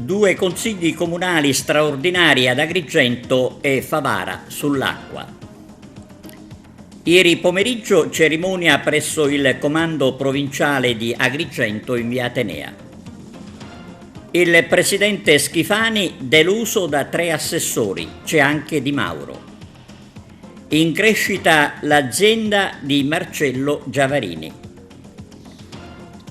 Due consigli comunali straordinari ad Agrigento e Favara sull'acqua. Ieri pomeriggio cerimonia presso il comando provinciale di Agrigento in via Atenea. Il presidente Schifani deluso da 3 assessori, c'è anche Di Mauro. In crescita l'azienda di Marcello Giavarini.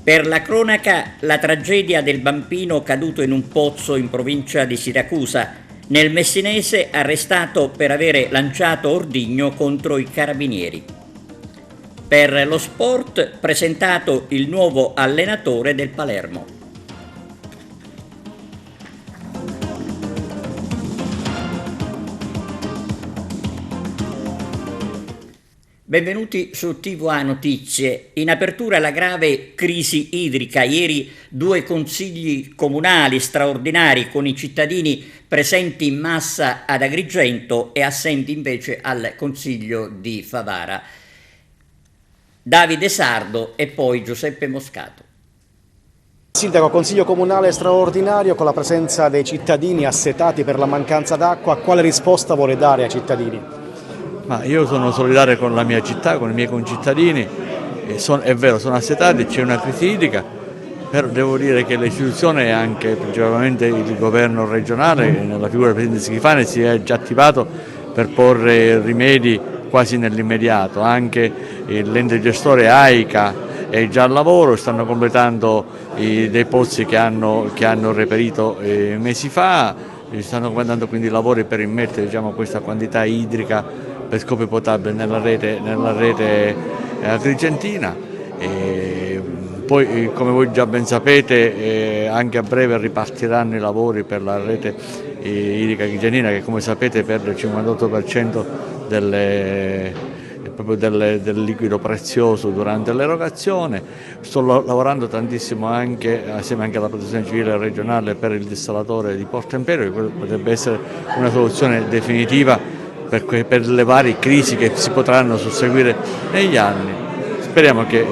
Per la cronaca, la tragedia del bambino caduto in un pozzo in provincia di Siracusa, nel Messinese arrestato per avere lanciato ordigno contro i carabinieri. Per lo sport presentato il nuovo allenatore del Palermo. Benvenuti su TVA Notizie. In apertura la grave crisi idrica. Ieri 2 consigli comunali straordinari con i cittadini presenti in massa ad Agrigento e assenti invece al Consiglio di Favara. Davide Sardo e poi Giuseppe Moscato. Sindaco, Consiglio Comunale straordinario con la presenza dei cittadini assetati per la mancanza d'acqua. Quale risposta vuole dare ai cittadini? Ma io sono solidale con la mia città, con i miei concittadini, è vero, sono assetati, c'è una crisi idrica, però devo dire che l'istituzione e anche principalmente il governo regionale, nella figura del Presidente Schifani, si è già attivato per porre rimedi quasi nell'immediato. Anche l'ente gestore AICA è già al lavoro, stanno completando dei pozzi che hanno reperito mesi fa, stanno completando quindi i lavori per immettere, diciamo, questa quantità idrica per scopi potabili nella rete agrigentina. E poi, come voi già ben sapete, anche a breve ripartiranno i lavori per la rete idrica agrigentina, che come sapete perde il 58% del liquido prezioso durante l'erogazione. Sto lavorando tantissimo assieme anche alla protezione civile regionale per il dissalatore di Porto Empedocle, che potrebbe essere una soluzione definitiva per le varie crisi che si potranno susseguire negli anni. Speriamo che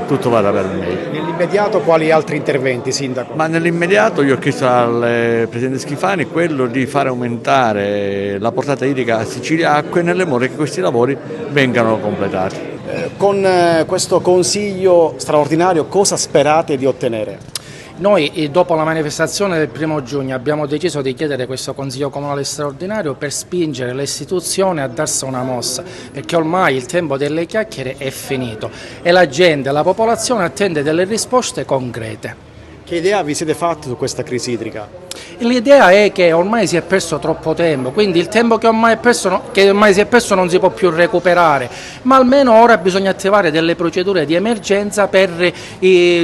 tutto vada per meglio. Nell'immediato quali altri interventi, Sindaco? Ma nell'immediato io ho chiesto al Presidente Schifani quello di fare aumentare la portata idrica a Sicilia Acque nelle more che questi lavori vengano completati. Con questo Consiglio straordinario cosa sperate di ottenere? Noi dopo la manifestazione del 1° giugno abbiamo deciso di chiedere questo Consiglio Comunale straordinario per spingere le istituzioni a darsi una mossa, perché ormai il tempo delle chiacchiere è finito e la gente, la popolazione attende delle risposte concrete. Che idea vi siete fatti su questa crisi idrica? L'idea è che ormai si è perso troppo tempo, quindi il tempo che ormai si è perso non si può più recuperare, ma almeno ora bisogna attivare delle procedure di emergenza per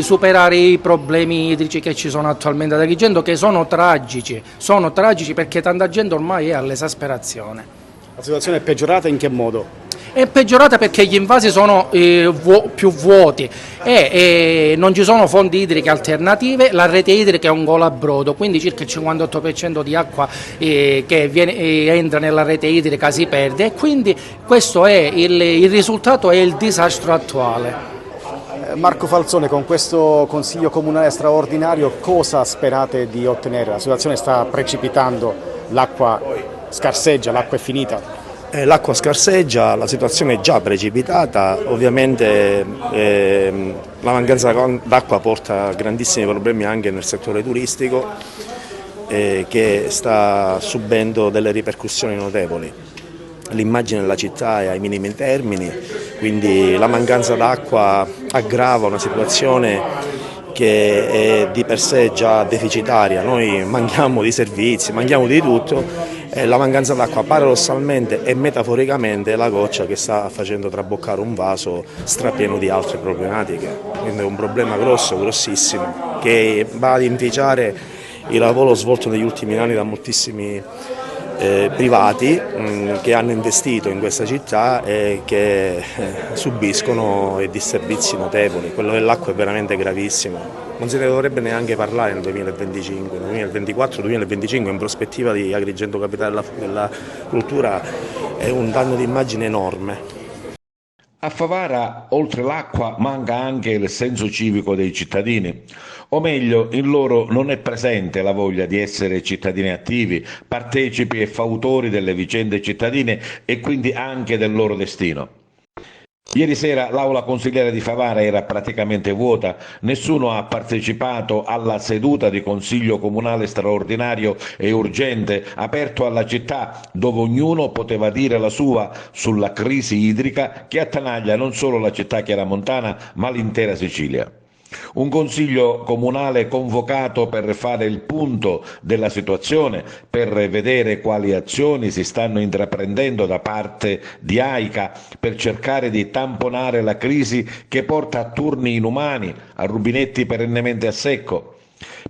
superare i problemi idrici che ci sono attualmente ad Agrigento, che sono tragici perché tanta gente ormai è all'esasperazione. La situazione è peggiorata in che modo? È peggiorata perché gli invasi sono più vuoti e non ci sono fonti idriche alternative, la rete idrica è un colabrodo, quindi circa il 58% di acqua che entra nella rete idrica si perde e quindi questo è il risultato, è il disastro attuale. Marco Falzone, con questo Consiglio Comunale straordinario cosa sperate di ottenere? La situazione sta precipitando, l'acqua scarseggia, l'acqua è finita. L'acqua scarseggia, la situazione è già precipitata, ovviamente la mancanza d'acqua porta grandissimi problemi anche nel settore turistico che sta subendo delle ripercussioni notevoli. L'immagine della città è ai minimi termini, quindi la mancanza d'acqua aggrava una situazione che è di per sé già deficitaria. Noi manchiamo di servizi, manchiamo di tutto. La mancanza d'acqua paradossalmente e metaforicamente è la goccia che sta facendo traboccare un vaso strapieno di altre problematiche, quindi è un problema grossissimo che va ad inficiare il lavoro svolto negli ultimi anni da moltissimi privati che hanno investito in questa città e che subiscono disservizi notevoli. Quello dell'acqua è veramente gravissimo, non se ne dovrebbe neanche parlare nel 2025, nel 2024-2025 in prospettiva di Agrigento capitale della cultura è un danno d'immagine enorme. A Favara, oltre l'acqua, manca anche il senso civico dei cittadini, o meglio, in loro non è presente la voglia di essere cittadini attivi, partecipi e fautori delle vicende cittadine e quindi anche del loro destino. Ieri sera l'aula consigliare di Favara era praticamente vuota, nessuno ha partecipato alla seduta di consiglio comunale straordinario e urgente aperto alla città, dove ognuno poteva dire la sua sulla crisi idrica che attanaglia non solo la città chiaramontana ma l'intera Sicilia. Un consiglio comunale convocato per fare il punto della situazione, per vedere quali azioni si stanno intraprendendo da parte di AICA per cercare di tamponare la crisi che porta a turni inumani, a rubinetti perennemente a secco.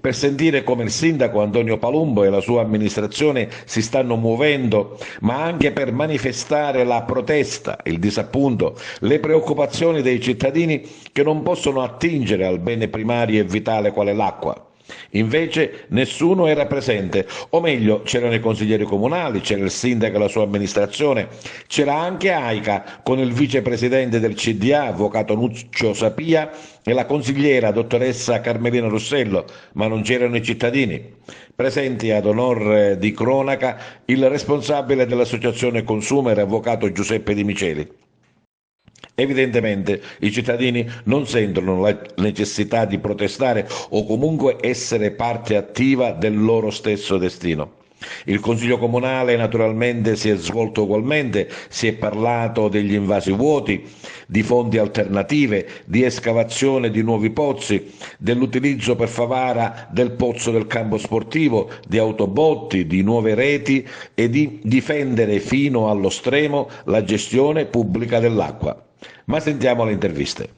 Per sentire come il sindaco Antonio Palumbo e la sua amministrazione si stanno muovendo, ma anche per manifestare la protesta, il disappunto, le preoccupazioni dei cittadini che non possono attingere al bene primario e vitale quale l'acqua. Invece nessuno era presente, o meglio c'erano i consiglieri comunali, c'era il sindaco e la sua amministrazione, c'era anche AICA con il vicepresidente del CDA, avvocato Nuccio Sapia, e la consigliera dottoressa Carmelina Rossello, ma non c'erano i cittadini. Presenti ad onor di cronaca il responsabile dell'associazione Consumer, avvocato Giuseppe Di Miceli. Evidentemente i cittadini non sentono la necessità di protestare o comunque essere parte attiva del loro stesso destino. Il Consiglio Comunale naturalmente si è svolto ugualmente, si è parlato degli invasi vuoti, di fonti alternative, di escavazione di nuovi pozzi, dell'utilizzo per Favara del pozzo del campo sportivo, di autobotti, di nuove reti e di difendere fino allo stremo la gestione pubblica dell'acqua. Ma sentiamo le interviste.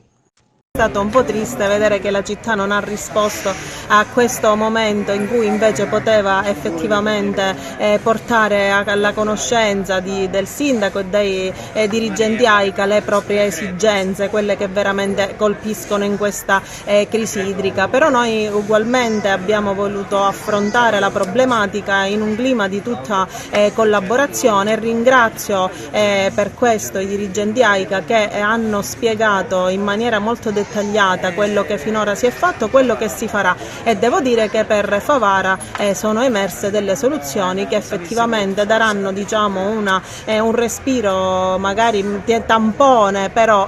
È stato un po' triste vedere che la città non ha risposto a questo momento in cui invece poteva effettivamente portare alla conoscenza del sindaco e dei dirigenti AICA le proprie esigenze, quelle che veramente colpiscono in questa crisi idrica. Però noi ugualmente abbiamo voluto affrontare la problematica in un clima di tutta collaborazione. Ringrazio per questo i dirigenti AICA che hanno spiegato in maniera molto dettagliata quello che finora si è fatto, quello che si farà, e devo dire che per Favara sono emerse delle soluzioni che effettivamente daranno, diciamo, un respiro magari tampone, però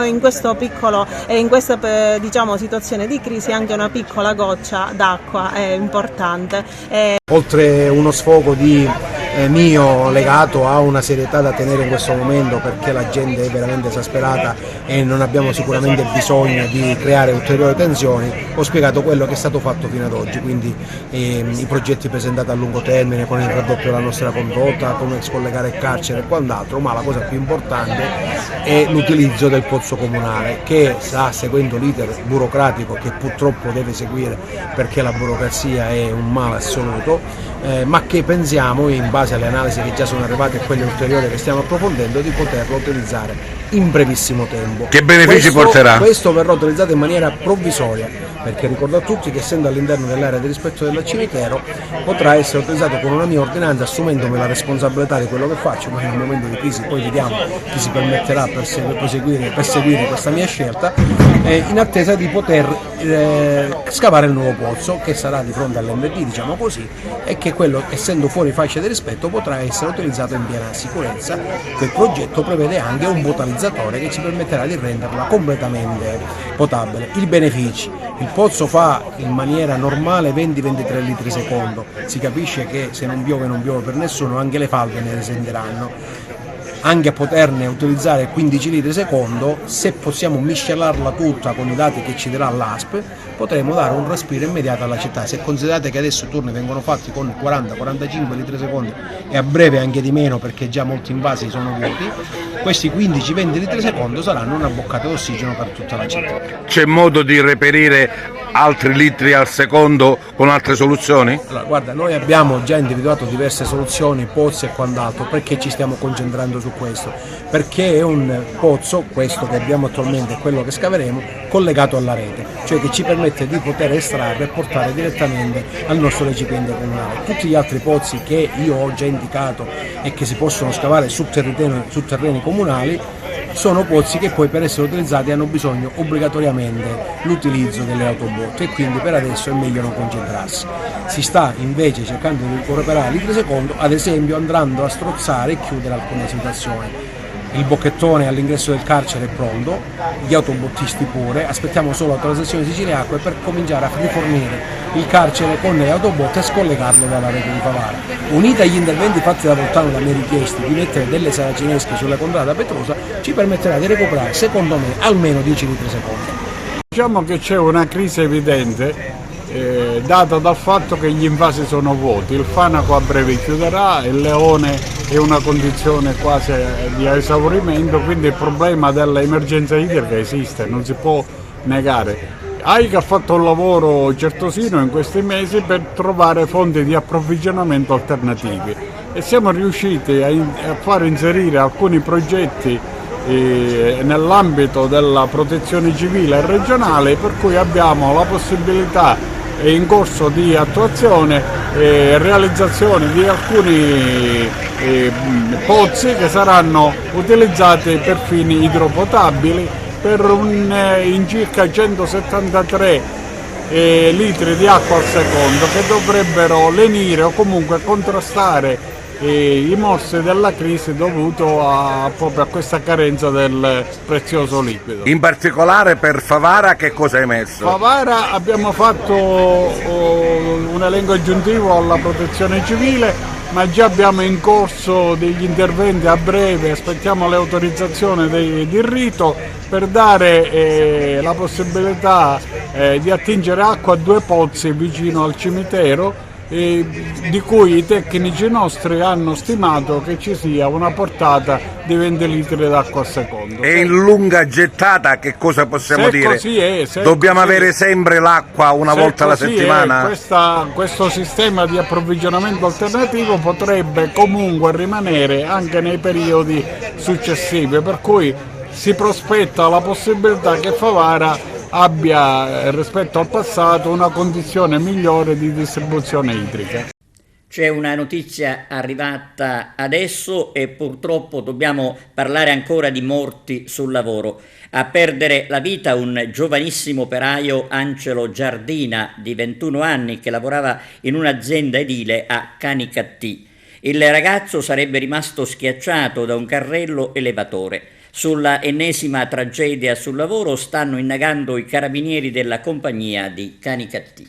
in questo piccolo in questa diciamo situazione di crisi anche una piccola goccia d'acqua è importante. Oltre uno sfogo mio legato a una serietà da tenere in questo momento, perché la gente è veramente esasperata e non abbiamo sicuramente bisogno di creare ulteriori tensioni, ho spiegato quello che è stato fatto fino ad oggi, quindi i progetti presentati a lungo termine con il raddoppio della nostra condotta, come scollegare il carcere e quant'altro, ma la cosa più importante è l'utilizzo del pozzo comunale, che sta seguendo l'iter burocratico che purtroppo deve seguire perché la burocrazia è un male assoluto, ma che pensiamo, in base alle analisi che già sono arrivate e quelle ulteriori che stiamo approfondendo, di poterlo utilizzare in brevissimo tempo. Che benefici porterà? Questo verrà utilizzato in maniera provvisoria, perché ricordo a tutti che essendo all'interno dell'area di rispetto del cimitero potrà essere utilizzato con una mia ordinanza, assumendomi la responsabilità di quello che faccio, ma in un momento di crisi poi vediamo chi si permetterà per seguire questa mia scelta, in attesa di poter scavare il nuovo pozzo che sarà di fronte all'MD, diciamo così, e che quello, essendo fuori fascia di rispetto, potrà essere utilizzato in piena sicurezza. Quel progetto prevede anche un potalizzatore che ci permetterà di renderla completamente potabile. I benefici: il pozzo fa in maniera normale 20-23 litri secondo, si capisce che se non piove per nessuno, anche le falde ne risentiranno. Anche a poterne utilizzare 15 litri secondo, se possiamo miscelarla tutta con i dati che ci darà l'ASP, potremo dare un respiro immediato alla città. Se considerate che adesso i turni vengono fatti con 40-45 litri secondo e a breve anche di meno, perché già molti invasi sono vuoti, questi 15-20 litri secondo saranno una boccata d'ossigeno per tutta la città. C'è modo di reperire altri litri al secondo con altre soluzioni? Allora, guarda, noi abbiamo già individuato diverse soluzioni, pozzi e quant'altro. Perché ci stiamo concentrando su questo? Perché è un pozzo, questo che abbiamo attualmente, quello che scaveremo, collegato alla rete, cioè che ci permette di poter estrarre e portare direttamente al nostro recipiente comunale. Tutti gli altri pozzi che io ho già indicato e che si possono scavare su terreni comunali sono pozzi che poi per essere utilizzati hanno bisogno obbligatoriamente l'utilizzo delle autobotte e quindi per adesso è meglio non concentrarsi. Si sta invece cercando di recuperare litri secondo, ad esempio andando a strozzare e chiudere alcune situazioni. Il bocchettone all'ingresso del carcere è pronto, gli autobottisti pure, aspettiamo solo l'autorizzazione di Siciliacque Acque per cominciare a rifornire il carcere con le autobotte e scollegarlo dalla rete di Favara. Unita agli interventi fatti da Voltano da me richiesti di mettere delle saracinesche sulla contrada Petrosa, ci permetterà di recuperare, secondo me, almeno 10 litri secondo. Diciamo che c'è una crisi evidente data dal fatto che gli invasi sono vuoti, il Fanaco a breve chiuderà, il Leone è una condizione quasi di esaurimento, quindi il problema dell'emergenza idrica esiste, non si può negare. AICA ha fatto un lavoro certosino in questi mesi per trovare fonti di approvvigionamento alternativi e siamo riusciti a far inserire alcuni progetti nell'ambito della protezione civile e regionale, per cui abbiamo la possibilità in corso di attuazione e realizzazione di alcuni pozzi che saranno utilizzati per fini idropotabili per in circa 173 litri di acqua al secondo, che dovrebbero lenire o comunque contrastare i morsi della crisi dovuto proprio a questa carenza del prezioso liquido. In particolare per Favara che cosa è emerso? Favara abbiamo fatto un elenco aggiuntivo alla protezione civile, ma già abbiamo in corso degli interventi a breve, aspettiamo le autorizzazioni di rito per dare la possibilità di attingere acqua a 2 pozzi vicino al cimitero, di cui i tecnici nostri hanno stimato che ci sia una portata di 20 litri d'acqua al secondo. E in lunga gettata che cosa possiamo dire? Dobbiamo avere sempre l'acqua una volta alla settimana? Questo sistema di approvvigionamento alternativo potrebbe comunque rimanere anche nei periodi successivi, per cui si prospetta la possibilità che Favara abbia rispetto al passato una condizione migliore di distribuzione idrica. C'è una notizia arrivata adesso e purtroppo dobbiamo parlare ancora di morti sul lavoro. A perdere la vita un giovanissimo operaio, Angelo Giardina, di 21 anni, che lavorava in un'azienda edile a Canicattì. Il ragazzo sarebbe rimasto schiacciato da un carrello elevatore. Sulla ennesima tragedia sul lavoro stanno indagando i carabinieri della compagnia di Canicattì.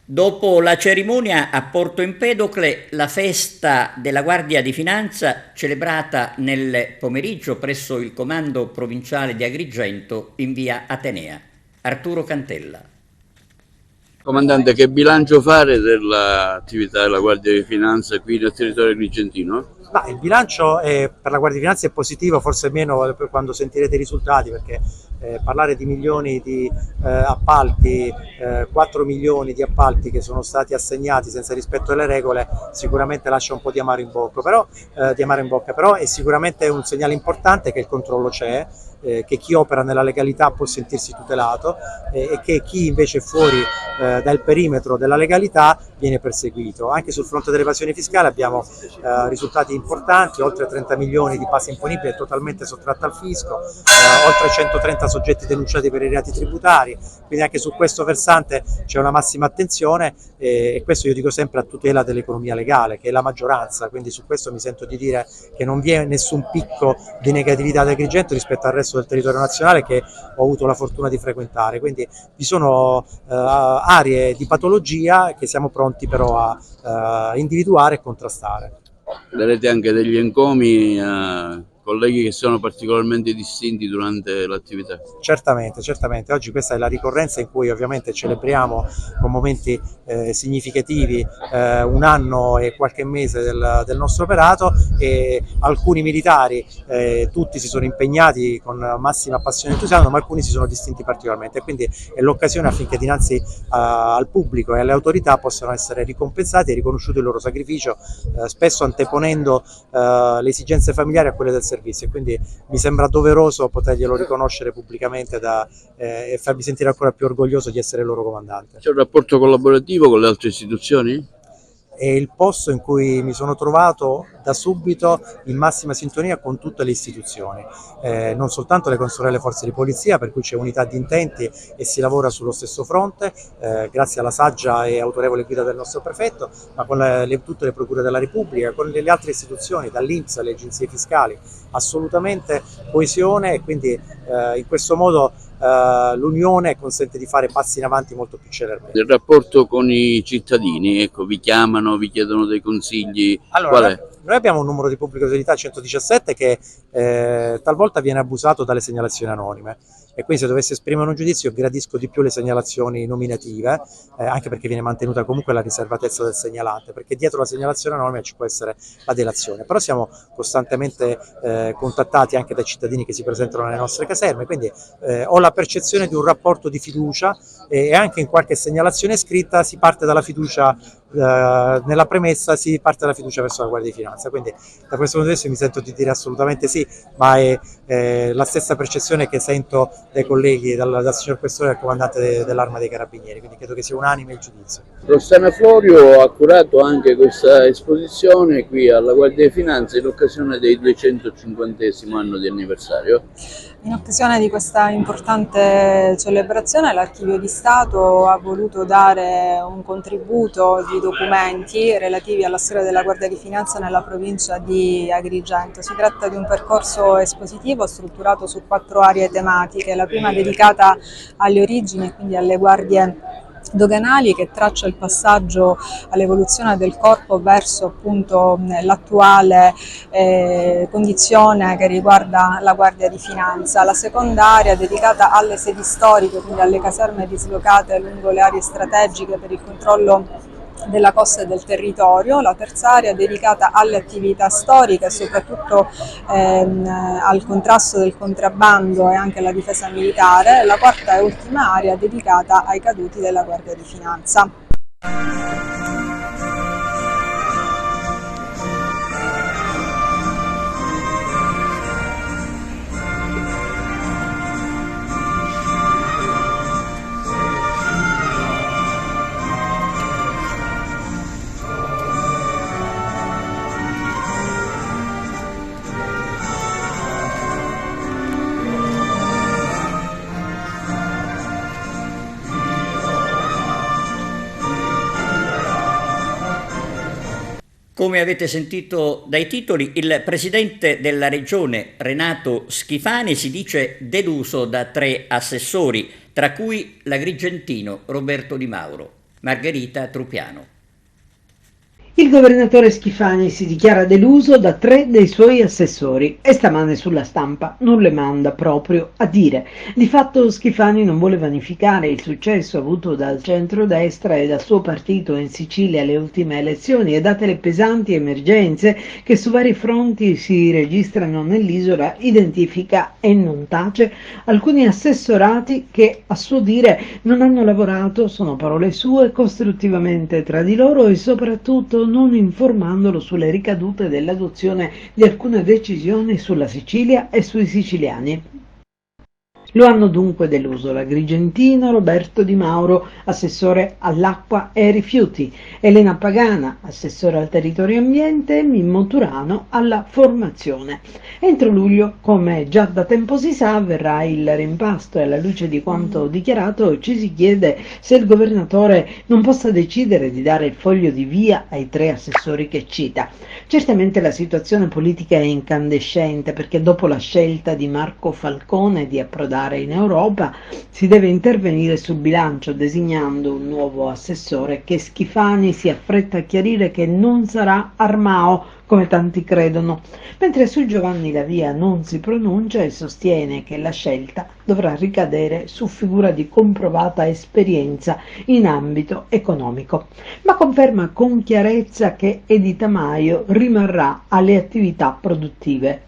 Dopo la cerimonia a Porto Empedocle, la festa della Guardia di Finanza celebrata nel pomeriggio presso il Comando Provinciale di Agrigento in via Atenea. Arturo Cantella. Comandante, che bilancio fare dell'attività della Guardia di Finanza qui nel territorio agrigentino? Il bilancio per la Guardia di Finanza è positivo, forse meno quando sentirete i risultati, perché parlare di milioni di appalti, 4 milioni di appalti che sono stati assegnati senza rispetto delle regole, sicuramente lascia un po' di amaro in bocca, però è sicuramente un segnale importante che il controllo c'è, che chi opera nella legalità può sentirsi tutelato e che chi invece è fuori dal perimetro della legalità viene perseguito. Anche sul fronte dell'evasione fiscale abbiamo risultati importanti, oltre 30 milioni di base imponibile totalmente sottratta al fisco, oltre 130 soggetti denunciati per i reati tributari, quindi anche su questo versante c'è una massima attenzione e questo io dico sempre a tutela dell'economia legale, che è la maggioranza, quindi su questo mi sento di dire che non vi è nessun picco di negatività ad Agrigento rispetto al resto del territorio nazionale che ho avuto la fortuna di frequentare, quindi vi sono aree di patologia che siamo pronti però a individuare e contrastare. Darete anche degli encomi a colleghi che sono particolarmente distinti durante l'attività? Certamente, oggi questa è la ricorrenza in cui ovviamente celebriamo con momenti significativi un anno e qualche mese del nostro operato, e alcuni militari, tutti si sono impegnati con massima passione e entusiasmo, ma alcuni si sono distinti particolarmente, e quindi è l'occasione affinché dinanzi al pubblico e alle autorità possano essere ricompensati e riconosciuti il loro sacrificio, spesso anteponendo le esigenze familiari a quelle del servizio, e quindi mi sembra doveroso poterglielo riconoscere pubblicamente e farmi sentire ancora più orgoglioso di essere il loro comandante. C'è un rapporto collaborativo con le altre istituzioni? è il posto in cui mi sono trovato da subito in massima sintonia con tutte le istituzioni, non soltanto con le forze di polizia, per cui c'è unità di intenti e si lavora sullo stesso fronte, grazie alla saggia e autorevole guida del nostro prefetto, ma con tutte le procure della Repubblica, con le altre istituzioni, dall'INPS alle agenzie fiscali, assolutamente coesione, e quindi in questo modo l'unione consente di fare passi in avanti molto più celermente. Il rapporto con i cittadini, ecco, vi chiamano, vi chiedono dei consigli, allora, qual è? Noi abbiamo un numero di pubblica utilità 117 che talvolta viene abusato dalle segnalazioni anonime, e quindi se dovessi esprimere un giudizio gradisco di più le segnalazioni nominative, anche perché viene mantenuta comunque la riservatezza del segnalante, perché dietro la segnalazione anonima ci può essere la delazione, però siamo costantemente contattati anche dai cittadini che si presentano nelle nostre caserme, quindi ho la percezione di un rapporto di fiducia, e anche in qualche segnalazione scritta si parte dalla fiducia, nella premessa si parte dalla fiducia verso la Guardia di Finanza, quindi da questo punto di vista mi sento di dire assolutamente sì, ma è la stessa percezione che sento dai colleghi, dal signor Questore e dal comandante dell'Arma dei Carabinieri, quindi credo che sia unanime il giudizio. Rossana Florio ha curato anche questa esposizione qui alla Guardia di Finanza in occasione del 250° anno di anniversario. In occasione di questa importante celebrazione l'Archivio di Stato ha voluto dare un contributo di documenti relativi alla storia della Guardia di Finanza nella provincia di Agrigento. Si tratta di un percorso espositivo strutturato su 4 aree tematiche, la prima dedicata alle origini e quindi alle guardie doganali, che traccia il passaggio all'evoluzione del corpo verso appunto l'attuale condizione che riguarda la Guardia di Finanza. La seconda area dedicata alle sedi storiche, quindi alle caserme dislocate lungo le aree strategiche per il controllo della costa e del territorio. La terza area dedicata alle attività storiche, soprattutto al contrasto del contrabbando e anche alla difesa militare. La quarta e ultima area dedicata ai caduti della Guardia di Finanza. Come avete sentito dai titoli, il presidente della regione Renato Schifani si dice deluso da 3 assessori, tra cui l'agrigentino Roberto Di Mauro. Margherita Trupiano. Il governatore Schifani si dichiara deluso da 3 dei suoi assessori e stamane sulla Stampa non le manda proprio a dire. Di fatto Schifani non vuole vanificare il successo avuto dal centrodestra e dal suo partito in Sicilia alle ultime elezioni, e date le pesanti emergenze che su vari fronti si registrano nell'isola, identifica e non tace alcuni assessorati che a suo dire non hanno lavorato, sono parole sue, costruttivamente tra di loro e soprattutto non informandolo sulle ricadute dell'adozione di alcune decisioni sulla Sicilia e sui siciliani. Lo hanno dunque deluso l'agrigentino Roberto Di Mauro, assessore all'acqua e ai rifiuti, Elena Pagana, assessore al territorio e ambiente, e Mimmo Turano alla formazione. Entro luglio, come già da tempo si sa, avverrà il rimpasto e alla luce di quanto dichiarato ci si chiede se il governatore non possa decidere di dare il foglio di via ai 3 assessori che cita. Certamente la situazione politica è incandescente, perché dopo la scelta di Marco Falcone di approdare in Europa si deve intervenire sul bilancio designando un nuovo assessore che Schifani si affretta a chiarire che non sarà Armao, come tanti credono, mentre su Giovanni La Via non si pronuncia e sostiene che la scelta dovrà ricadere su figura di comprovata esperienza in ambito economico, ma conferma con chiarezza che Edi Tamaio rimarrà alle attività produttive.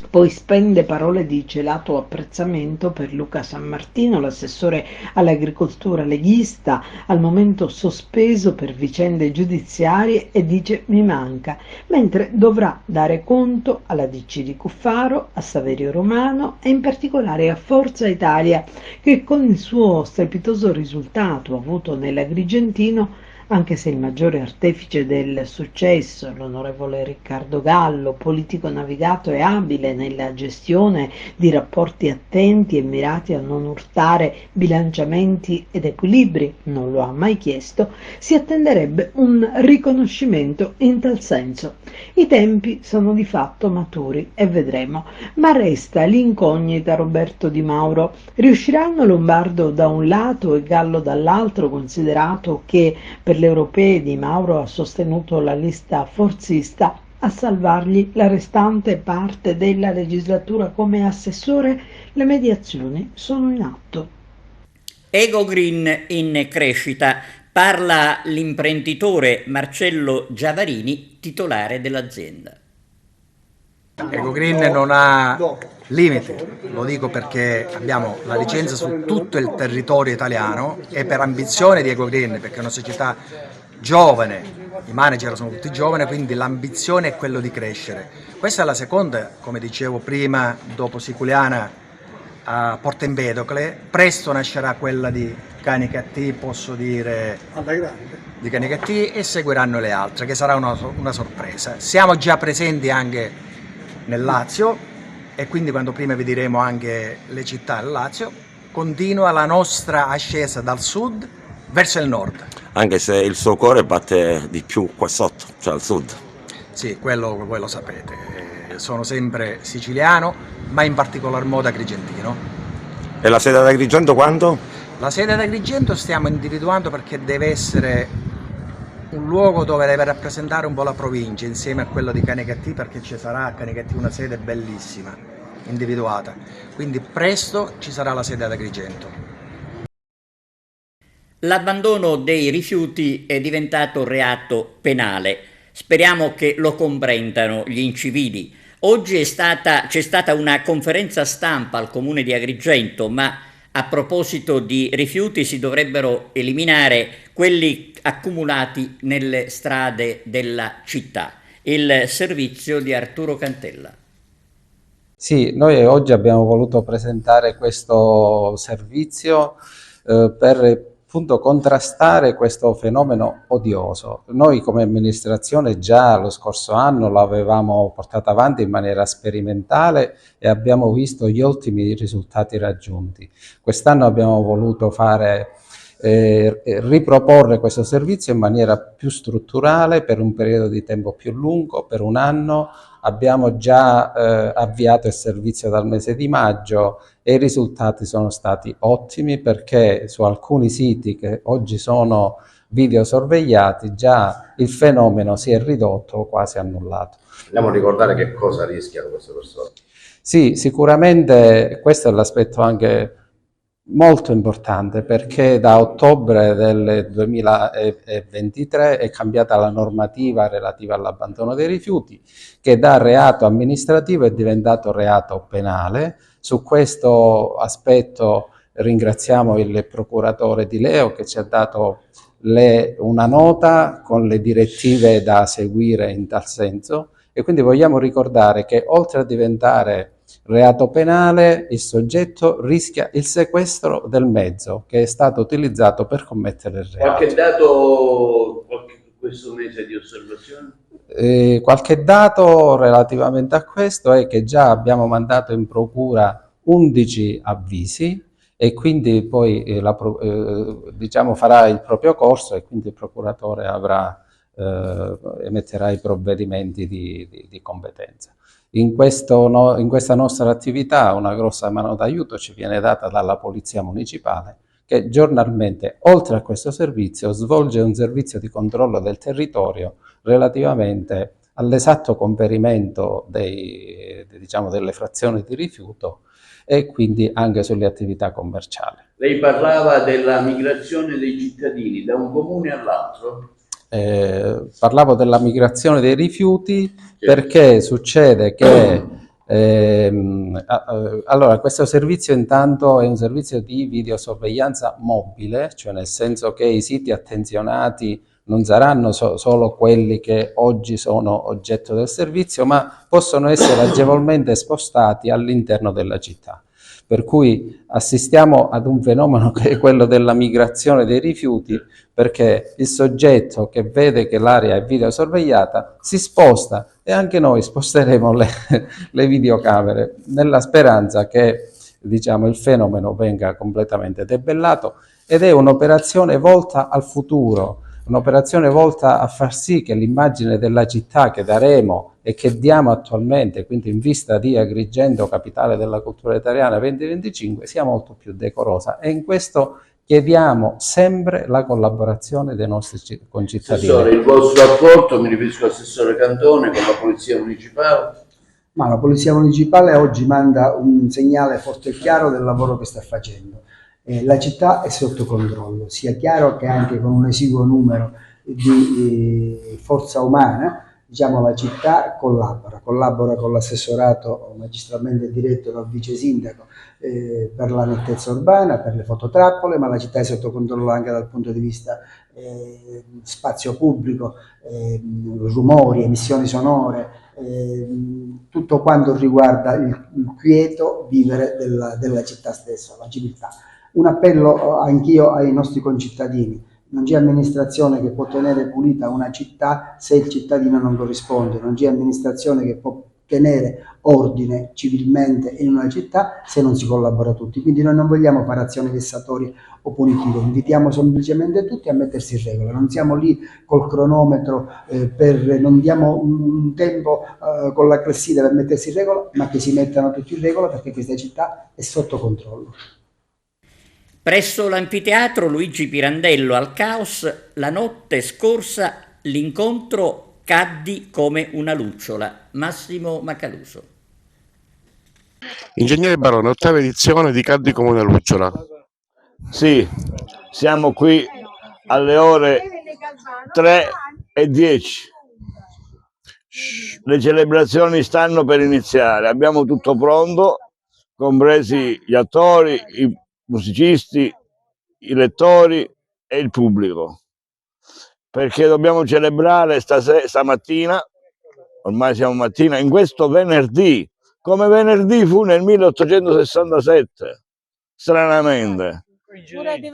Poi spende parole di celato apprezzamento per Luca Sammartino, l'assessore all'agricoltura leghista, al momento sospeso per vicende giudiziarie, e dice mi manca, mentre dovrà dare conto alla DC di Cuffaro, a Saverio Romano e in particolare a Forza Italia, che con il suo strepitoso risultato avuto nell'Agrigentino anche se il maggiore artefice del successo, l'onorevole Riccardo Gallo, politico navigato e abile nella gestione di rapporti attenti e mirati a non urtare bilanciamenti ed equilibri, non lo ha mai chiesto, si attenderebbe un riconoscimento in tal senso. I tempi sono di fatto maturi e vedremo, ma resta l'incognita Roberto Di Mauro. Riusciranno Lombardo da un lato e Gallo dall'altro, considerato che per le europee Di Mauro ha sostenuto la lista forzista, a salvargli la restante parte della legislatura come assessore? Le mediazioni sono in atto. Ego Green in crescita, parla l'imprenditore Marcello Giavarini, titolare dell'azienda. Ego Green non ha limiti, lo dico perché abbiamo la licenza su tutto il territorio italiano e per ambizione di Ego Green, perché è una società giovane, i manager sono tutti giovani, quindi l'ambizione è quello di crescere. Questa è la seconda, come dicevo prima, dopo Siculiana a Porto Empedocle, presto nascerà quella di Canicattì, posso dire, di Canicattì, e seguiranno le altre, che sarà una sorpresa. Siamo già presenti anche nel Lazio e quindi quando prima vi diremo anche le città del Lazio, continua la nostra ascesa dal sud verso il nord. Anche se il suo cuore batte di più qua sotto, cioè al sud. Sì, quello sapete. Sono sempre siciliano, ma in particolar modo agrigentino. E la sede ad Agrigento quando? La sede ad Agrigento stiamo individuando perché deve essere un luogo dove deve rappresentare un po' la provincia insieme a quello di Canicattì, perché ci sarà a Canicattì una sede bellissima, individuata. Quindi presto ci sarà la sede ad Agrigento. L'abbandono dei rifiuti è diventato reato penale. Speriamo che lo comprendano gli incivili. Oggi c'è stata una conferenza stampa al comune di Agrigento, ma a proposito di rifiuti si dovrebbero eliminare quelli accumulati nelle strade della città. Il servizio di Arturo Cantella. Sì, noi oggi abbiamo voluto presentare questo servizio per appunto contrastare questo fenomeno odioso. Noi come amministrazione già lo scorso anno lo avevamo portato avanti in maniera sperimentale e abbiamo visto gli ottimi risultati raggiunti. Quest'anno abbiamo voluto riproporre questo servizio in maniera più strutturale per un periodo di tempo più lungo, per un anno. Abbiamo già avviato il servizio dal mese di maggio e i risultati sono stati ottimi, perché su alcuni siti che oggi sono videosorvegliati già il fenomeno si è ridotto o quasi annullato. Vogliamo ricordare che cosa rischiano queste persone? Sì, sicuramente questo è l'aspetto anche molto importante, perché da ottobre del 2023 è cambiata la normativa relativa all'abbandono dei rifiuti, che da reato amministrativo è diventato reato penale. Su questo aspetto ringraziamo il procuratore Di Leo che ci ha dato una nota con le direttive da seguire in tal senso, e quindi vogliamo ricordare che oltre a diventare reato penale, il soggetto rischia il sequestro del mezzo che è stato utilizzato per commettere il reato. Qualche dato questo mese di osservazione? Qualche dato relativamente a questo è che già abbiamo mandato in procura 11 avvisi e quindi poi farà il proprio corso, e quindi il procuratore emetterà i provvedimenti di competenza. In questa nostra attività una grossa mano d'aiuto ci viene data dalla Polizia Municipale, che giornalmente, oltre a questo servizio, svolge un servizio di controllo del territorio relativamente all'esatto conferimento delle frazioni di rifiuto e quindi anche sulle attività commerciali. Lei parlava della migrazione dei cittadini da un comune all'altro? Parlavo della migrazione dei rifiuti, perché succede che allora questo servizio intanto è un servizio di videosorveglianza mobile, cioè nel senso che i siti attenzionati non saranno solo quelli che oggi sono oggetto del servizio, ma possono essere agevolmente spostati all'interno della città. Per cui assistiamo ad un fenomeno che è quello della migrazione dei rifiuti, perché il soggetto che vede che l'area è videosorvegliata si sposta, e anche noi sposteremo le videocamere nella speranza che, diciamo, il fenomeno venga completamente debellato, ed è un'operazione volta al futuro, un'operazione volta a far sì che l'immagine della città che daremo e che diamo attualmente, quindi in vista di Agrigento, capitale della cultura italiana 2025, sia molto più decorosa, e in questo chiediamo sempre la collaborazione dei nostri concittadini. Assessore, il vostro rapporto, mi riferisco all'assessore Cantone, con la Polizia Municipale? Ma la Polizia Municipale oggi manda un segnale forte e chiaro del lavoro che sta facendo. La città è sotto controllo, sia chiaro che anche con un esiguo numero di forza umana, diciamo, la città collabora con l'assessorato magistralmente diretto dal vice sindaco per la nettezza urbana, per le fototrappole, ma la città è sotto controllo anche dal punto di vista spazio pubblico, rumori, emissioni sonore, tutto quanto riguarda il quieto vivere della città stessa, la civiltà. Un appello anch'io ai nostri concittadini: non c'è amministrazione che può tenere pulita una città se il cittadino non corrisponde, non c'è amministrazione che può tenere ordine civilmente in una città se non si collabora tutti. Quindi noi non vogliamo fare azioni vessatorie o punitive, invitiamo semplicemente tutti a mettersi in regola, non siamo lì col cronometro, non diamo un tempo con la clessidra per mettersi in regola, ma che si mettano tutti in regola, perché questa città è sotto controllo. Presso l'anfiteatro Luigi Pirandello al Caos, la notte scorsa l'incontro caddi come una lucciola. Massimo Macaluso. Ingegnere Barone, 8ª edizione di Caddi come una lucciola. Sì, siamo qui alle ore 3:10. Le celebrazioni stanno per iniziare, abbiamo tutto pronto, compresi gli attori, i musicisti, i lettori e il pubblico, perché dobbiamo celebrare stamattina, ormai siamo mattina, in questo venerdì, come venerdì fu nel 1867, stranamente.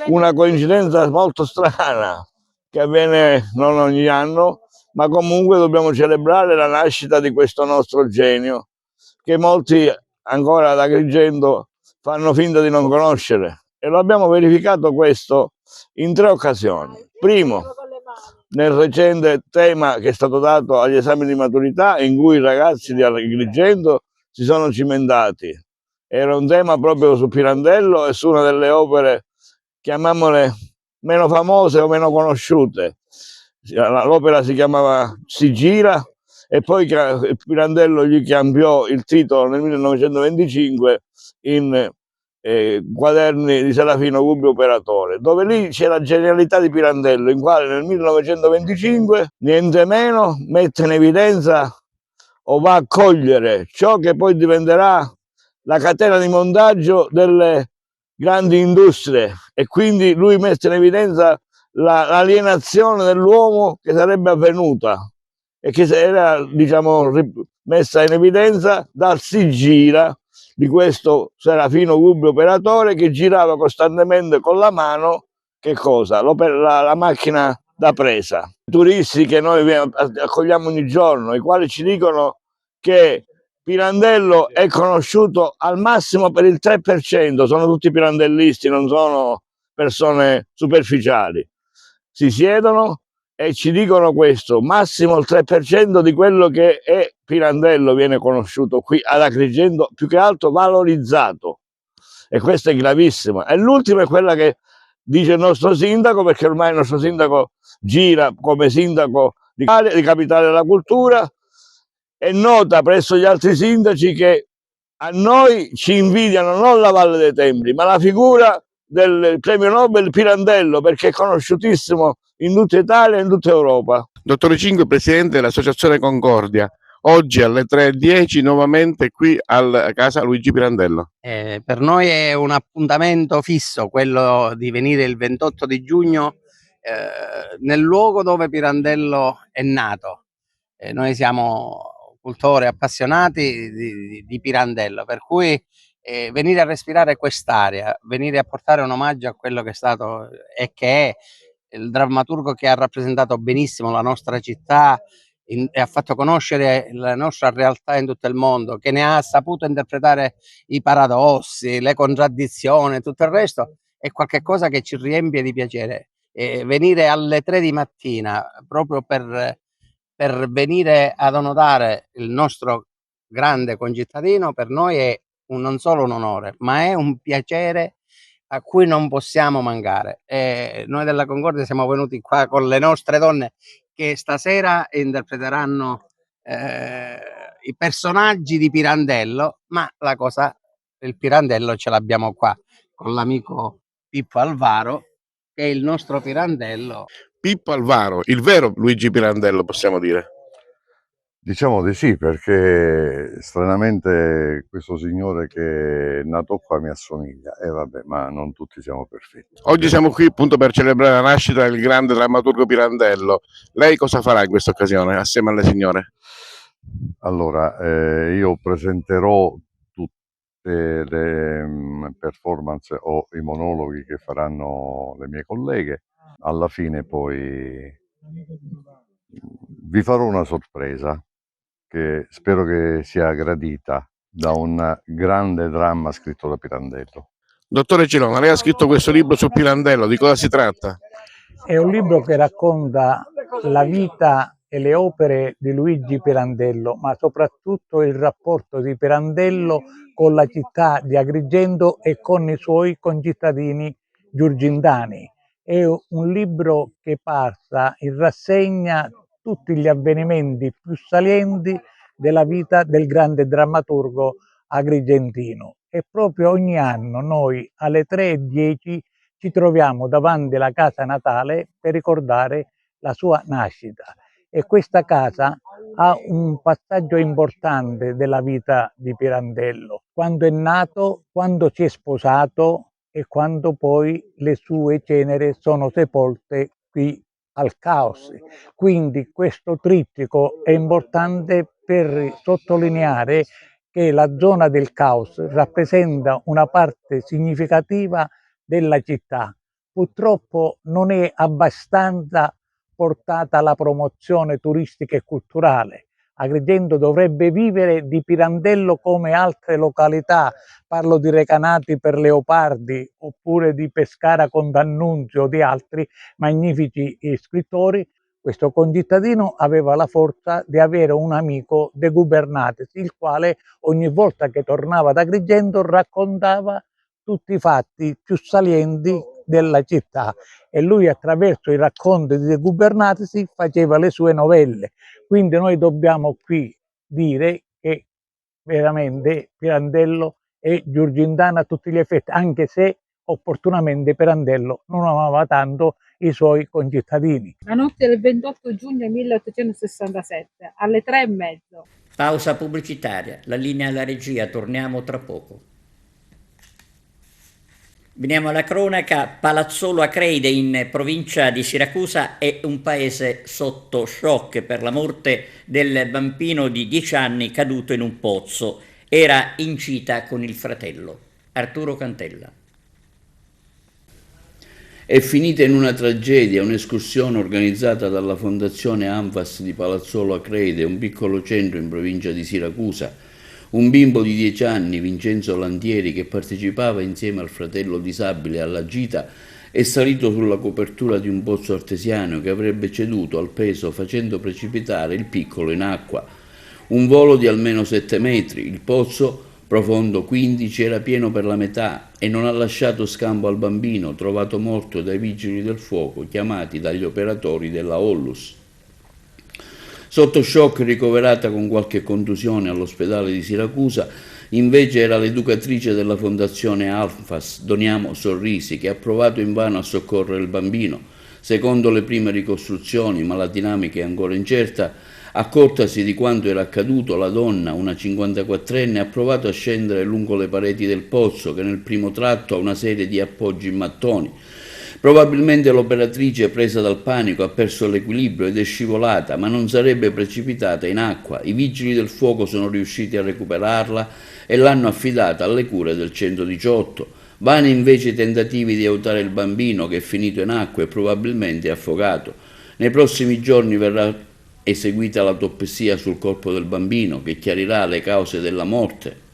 Una coincidenza molto strana, che avviene non ogni anno, ma comunque dobbiamo celebrare la nascita di questo nostro genio, che molti ancora ad Agrigento fanno finta di non conoscere, e lo abbiamo verificato questo in 3 occasioni. Primo, nel recente tema che è stato dato agli esami di maturità, in cui i ragazzi di Agrigento si sono cimentati. Era un tema proprio su Pirandello e su una delle opere, chiamiamole meno famose o meno conosciute. L'opera si chiamava Si gira, e poi Pirandello gli cambiò il titolo nel 1925 in Quaderni di Serafino Gubbio Operatore, dove lì c'è la genialità di Pirandello, in quale nel 1925 niente meno mette in evidenza o va a cogliere ciò che poi diventerà la catena di montaggio delle grandi industrie, e quindi lui mette in evidenza l'alienazione dell'uomo che sarebbe avvenuta e che era, diciamo, messa in evidenza dal Si gira di questo Serafino Gubbio Operatore, che girava costantemente con la mano, che cosa? La macchina da presa. Turisti che noi accogliamo ogni giorno, i quali ci dicono che Pirandello è conosciuto al massimo per il 3%, sono tutti pirandellisti, non sono persone superficiali. Si siedono e ci dicono questo: massimo il 3% di quello che è Pirandello viene conosciuto qui ad Agrigento, più che altro valorizzato, e questo è gravissimo. E l'ultima è quella che dice il nostro sindaco, perché ormai il nostro sindaco gira come sindaco di Capitale della Cultura, e nota presso gli altri sindaci che a noi ci invidiano non la Valle dei Templi, ma la figura del premio Nobel Pirandello, perché è conosciutissimo in tutta Italia e in tutta Europa. Dottore Cinque, presidente dell'Associazione Concordia, oggi alle 3:10 nuovamente qui a casa Luigi Pirandello. Per noi è un appuntamento fisso quello di venire il 28 di giugno nel luogo dove Pirandello è nato. Noi siamo cultori appassionati di Pirandello, per cui venire a respirare quest'aria, venire a portare un omaggio a quello che è stato e che è il drammaturgo che ha rappresentato benissimo la nostra città e ha fatto conoscere la nostra realtà in tutto il mondo, che ne ha saputo interpretare i paradossi, le contraddizioni, tutto il resto, è qualcosa che ci riempie di piacere. Venire alle 3 di mattina proprio per venire ad onorare il nostro grande concittadino, per noi è non solo un onore, ma è un piacere a cui non possiamo mancare. Noi della Concordia siamo venuti qua con le nostre donne che stasera interpreteranno i personaggi di Pirandello, ma il Pirandello ce l'abbiamo qua con l'amico Pippo Alvaro, che è il nostro Pirandello. Pippo Alvaro, il vero Luigi Pirandello, possiamo dire. Diciamo di sì, perché stranamente questo signore che è nato qua mi assomiglia, e vabbè, ma non tutti siamo perfetti. Oggi siamo qui appunto per celebrare la nascita del grande drammaturgo Pirandello. Lei cosa farà in questa occasione assieme alle signore? Allora, io presenterò tutte le performance o i monologhi che faranno le mie colleghe. Alla fine poi vi farò una sorpresa che spero che sia gradita da un grande dramma scritto da Pirandello. Dottore Cirona, lei ha scritto questo libro su Pirandello, di cosa si tratta? È un libro che racconta la vita e le opere di Luigi Pirandello, ma soprattutto il rapporto di Pirandello con la città di Agrigento e con i suoi concittadini giurgindani. È un libro che passa in rassegna tutti gli avvenimenti più salienti della vita del grande drammaturgo agrigentino. E proprio ogni anno noi alle 3:10 ci troviamo davanti alla casa natale per ricordare la sua nascita. E questa casa ha un passaggio importante della vita di Pirandello: quando è nato, quando si è sposato e quando poi le sue ceneri sono sepolte qui al Caos. Quindi questo trittico è importante per sottolineare che la zona del Caos rappresenta una parte significativa della città. Purtroppo non è abbastanza portata alla promozione turistica e culturale. Agrigento dovrebbe vivere di Pirandello come altre località, parlo di Recanati per Leopardi oppure di Pescara con D'Annunzio o di altri magnifici scrittori. Questo concittadino aveva la forza di avere un amico De Gubernatis, il quale ogni volta che tornava ad Agrigento raccontava tutti i fatti più salienti della città, e lui attraverso i racconti di De Gubernatis faceva le sue novelle. Quindi noi dobbiamo qui dire che veramente Pirandello è giurgindano a tutti gli effetti, anche se opportunamente Pirandello non amava tanto i suoi concittadini. La notte del 28 giugno 1867 alle 3:30. Pausa pubblicitaria, la linea alla regia, torniamo tra poco. Veniamo alla cronaca. Palazzolo Acreide in provincia di Siracusa è un paese sotto shock per la morte del bambino di 10 anni caduto in un pozzo. Era in gita con il fratello. Arturo Cantella. È finita in una tragedia un'escursione organizzata dalla Fondazione Anfas di Palazzolo Acreide, un piccolo centro in provincia di Siracusa. Un bimbo di 10 anni, Vincenzo Lantieri, che partecipava insieme al fratello disabile alla gita, è salito sulla copertura di un pozzo artesiano che avrebbe ceduto al peso facendo precipitare il piccolo in acqua. Un volo di almeno 7 metri, il pozzo, profondo 15, era pieno per la metà e non ha lasciato scampo al bambino, trovato morto dai vigili del fuoco chiamati dagli operatori della Ollus. Sotto shock, ricoverata con qualche contusione all'ospedale di Siracusa, invece era l'educatrice della Fondazione Anfas, Doniamo Sorrisi, che ha provato invano a soccorrere il bambino. Secondo le prime ricostruzioni, ma la dinamica è ancora incerta, accortasi di quanto era accaduto, la donna, una 54enne, ha provato a scendere lungo le pareti del pozzo, che nel primo tratto ha una serie di appoggi in mattoni. Probabilmente l'operatrice, presa dal panico, ha perso l'equilibrio ed è scivolata, ma non sarebbe precipitata in acqua. I vigili del fuoco sono riusciti a recuperarla e l'hanno affidata alle cure del 118. Vani invece i tentativi di aiutare il bambino, che è finito in acqua e probabilmente affogato. Nei prossimi giorni verrà eseguita l'autopsia sul corpo del bambino, che chiarirà le cause della morte.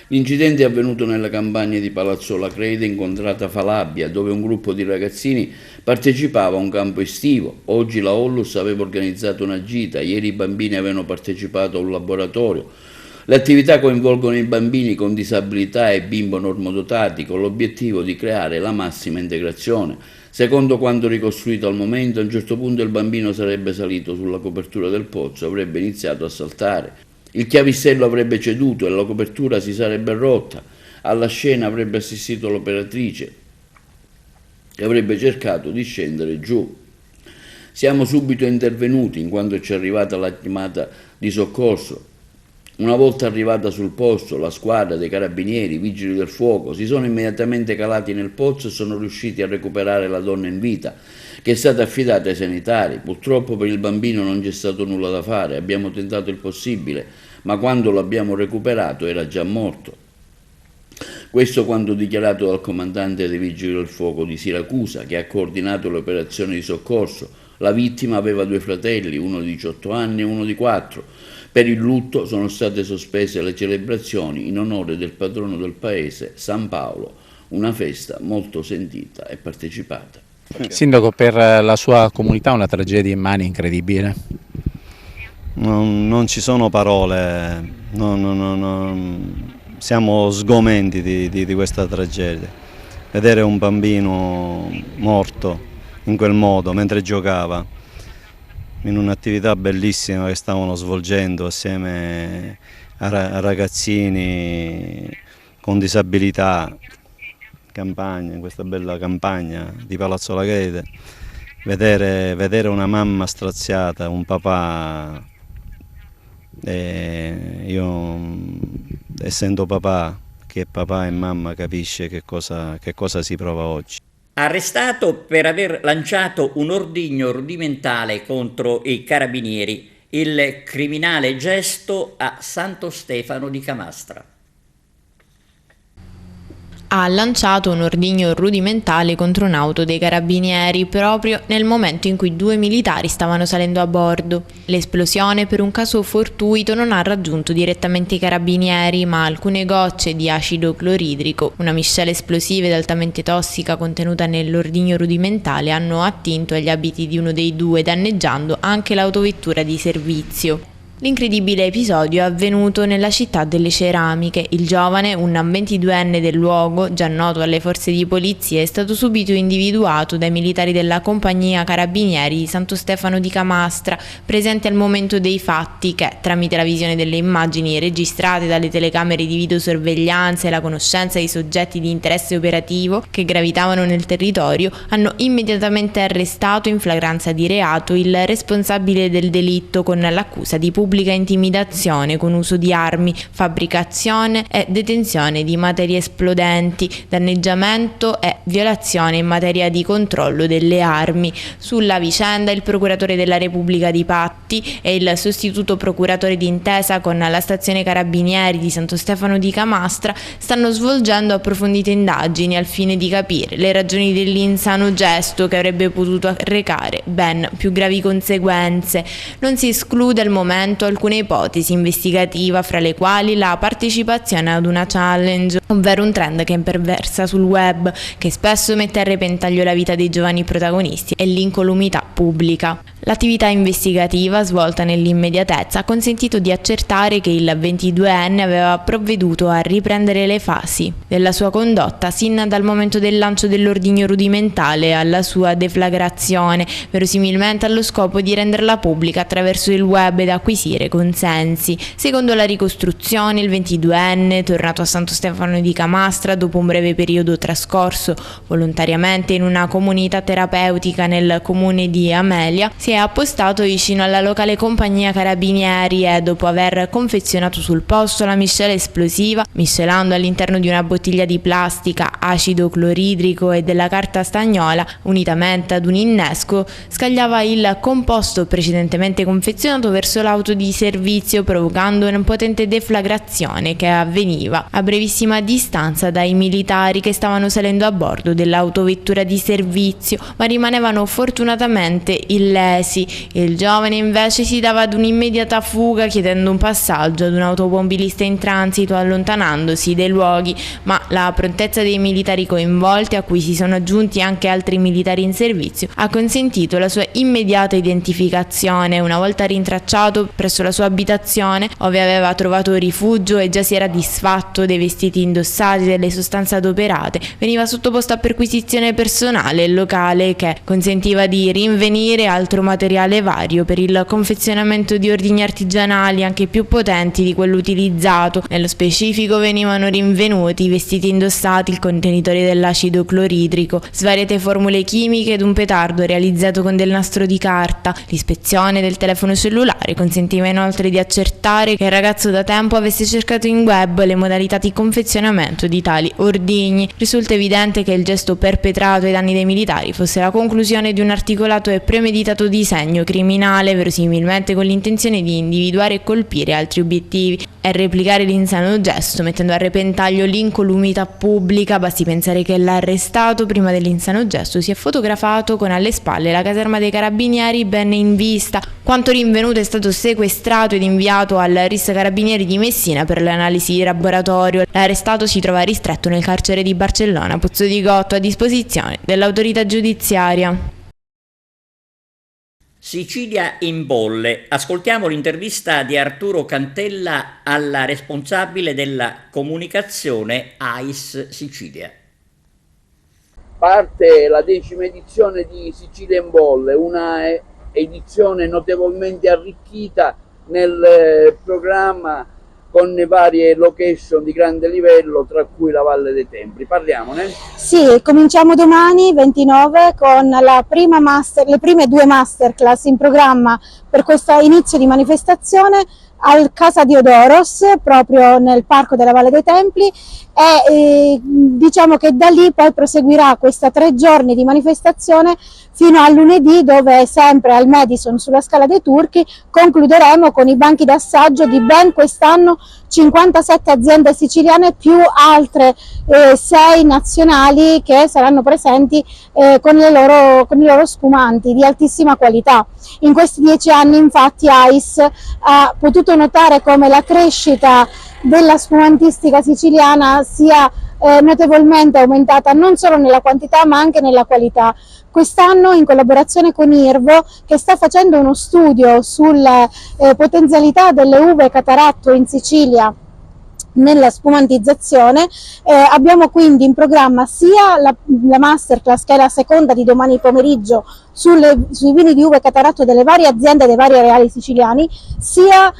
L'incidente è avvenuto nella campagna di Palazzolo Acreide, in contrada Falabia, dove un gruppo di ragazzini partecipava a un campo estivo. Oggi la Onlus aveva organizzato una gita, ieri i bambini avevano partecipato a un laboratorio. Le attività coinvolgono i bambini con disabilità e bimbo normodotati, con l'obiettivo di creare la massima integrazione. Secondo quanto ricostruito al momento, a un certo punto il bambino sarebbe salito sulla copertura del pozzo e avrebbe iniziato a saltare. Il chiavistello avrebbe ceduto e la copertura si sarebbe rotta. Alla scena avrebbe assistito l'operatrice e avrebbe cercato di scendere giù. Siamo subito intervenuti in quanto ci è arrivata la chiamata di soccorso. Una volta arrivata sul posto, la squadra dei carabinieri, i vigili del fuoco, si sono immediatamente calati nel pozzo e sono riusciti a recuperare la donna in vita, che è stata affidata ai sanitari. Purtroppo per il bambino non c'è stato nulla da fare, abbiamo tentato il possibile, ma quando l'abbiamo recuperato era già morto. Questo quanto dichiarato dal comandante dei Vigili del Fuoco di Siracusa, che ha coordinato le operazioni di soccorso. La vittima aveva 2 fratelli, uno di 18 anni e uno di 4. Per il lutto sono state sospese le celebrazioni in onore del patrono del paese, San Paolo, una festa molto sentita e partecipata. Sindaco, per la sua comunità una tragedia immane incredibile. Non ci sono parole, siamo sgomenti di questa tragedia. Vedere un bambino morto in quel modo mentre giocava in un'attività bellissima che stavano svolgendo assieme a ragazzini con disabilità, in questa bella campagna di Palazzolo Acreide, vedere una mamma straziata, un papà, io essendo papà, che papà e mamma capisce che cosa si prova oggi. Arrestato per aver lanciato un ordigno rudimentale contro i carabinieri, il criminale gesto a Santo Stefano di Camastra. Ha lanciato un ordigno rudimentale contro un'auto dei carabinieri proprio nel momento in cui 2 militari stavano salendo a bordo. L'esplosione, per un caso fortuito, non ha raggiunto direttamente i carabinieri, ma alcune gocce di acido cloridrico, una miscela esplosiva ed altamente tossica contenuta nell'ordigno rudimentale, hanno attinto agli abiti di uno dei 2, danneggiando anche l'autovettura di servizio. L'incredibile episodio è avvenuto nella città delle ceramiche. Il giovane, un 22enne del luogo, già noto alle forze di polizia, è stato subito individuato dai militari della compagnia carabinieri di Santo Stefano di Camastra, presenti al momento dei fatti, che, tramite la visione delle immagini registrate dalle telecamere di videosorveglianza e la conoscenza dei soggetti di interesse operativo che gravitavano nel territorio, hanno immediatamente arrestato in flagranza di reato il responsabile del delitto con l'accusa di pubblica intimidazione con uso di armi, fabbricazione e detenzione di materie esplodenti, danneggiamento e violazione in materia di controllo delle armi. Sulla vicenda il procuratore della Repubblica di Patti e il sostituto procuratore d'intesa con la stazione carabinieri di Santo Stefano di Camastra stanno svolgendo approfondite indagini al fine di capire le ragioni dell'insano gesto che avrebbe potuto recare ben più gravi conseguenze. Non si esclude al momento alcune ipotesi investigative, fra le quali la partecipazione ad una challenge, ovvero un trend che imperversa sul web, che spesso mette a repentaglio la vita dei giovani protagonisti e l'incolumità pubblica. L'attività investigativa svolta nell'immediatezza ha consentito di accertare che il 22enne aveva provveduto a riprendere le fasi della sua condotta sin dal momento del lancio dell'ordigno rudimentale alla sua deflagrazione, verosimilmente allo scopo di renderla pubblica attraverso il web ed acquisire acquisire consensi. Secondo la ricostruzione, il 22enne, tornato a Santo Stefano di Camastra dopo un breve periodo trascorso volontariamente in una comunità terapeutica nel comune di Amelia, si è appostato vicino alla locale compagnia carabinieri e, dopo aver confezionato sul posto la miscela esplosiva, miscelando all'interno di una bottiglia di plastica acido cloridrico e della carta stagnola, unitamente ad un innesco, scagliava il composto precedentemente confezionato verso l'auto di servizio, provocando una potente deflagrazione che avveniva a brevissima distanza dai militari che stavano salendo a bordo dell'autovettura di servizio, ma rimanevano fortunatamente illesi. Il giovane invece si dava ad un'immediata fuga, chiedendo un passaggio ad un automobilista in transito, allontanandosi dai luoghi, ma la prontezza dei militari coinvolti, a cui si sono aggiunti anche altri militari in servizio, ha consentito la sua immediata identificazione. Una volta rintracciato presso la sua abitazione, ove aveva trovato rifugio e già si era disfatto dei vestiti indossati, delle sostanze adoperate, veniva sottoposto a perquisizione personale locale che consentiva di rinvenire altro materiale vario per il confezionamento di ordigni artigianali anche più potenti di quello utilizzato. Nello specifico venivano rinvenuti i vestiti indossati, il contenitore dell'acido cloridrico, svariate formule chimiche ed un petardo realizzato con del nastro di carta. L'ispezione del telefono cellulare consentiva inoltre di accertare che il ragazzo da tempo avesse cercato in web le modalità di confezionamento di tali ordigni. Risulta evidente che il gesto perpetrato ai danni dei militari fosse la conclusione di un articolato e premeditato disegno criminale, verosimilmente con l'intenzione di individuare e colpire altri obiettivi e replicare l'insano gesto mettendo a repentaglio l'incolumità pubblica. Basti pensare che l'arrestato, prima dell'insano gesto, si è fotografato con alle spalle la caserma dei carabinieri ben in vista. Quanto rinvenuto è stato sequestrato ed inviato al RIS Carabinieri di Messina per le analisi di laboratorio. L'arrestato si trova ristretto nel carcere di Barcellona Pozzo di Gotto, a disposizione dell'autorità giudiziaria. Sicilia in bolle. Ascoltiamo l'intervista di Arturo Cantella alla responsabile della comunicazione AIS Sicilia. Parte la 10ª edizione di Sicilia in bolle, una edizione notevolmente arricchita nel programma con varie location di grande livello, tra cui la Valle dei Templi. Parliamone? Sì, cominciamo domani 29 con le prime 2 masterclass in programma per questo inizio di manifestazione al Casa Diodoros, proprio nel Parco della Valle dei Templi, e diciamo che da lì poi proseguirà questa 3 giorni di manifestazione fino a lunedì, dove sempre al Madison sulla Scala dei Turchi concluderemo con i banchi d'assaggio di ben quest'anno 57 aziende siciliane più altre 6 nazionali che saranno presenti con i loro spumanti di altissima qualità. In questi 10 anni infatti AIS ha potuto notare come la crescita della spumantistica siciliana sia notevolmente aumentata non solo nella quantità ma anche nella qualità. Quest'anno, in collaborazione con IRVO, che sta facendo uno studio sulle potenzialità delle uve Cataratto in Sicilia nella spumantizzazione, abbiamo quindi in programma sia la masterclass, che è la seconda di domani pomeriggio, sui vini di uve Cataratto delle varie aziende dei vari areali siciliani, sia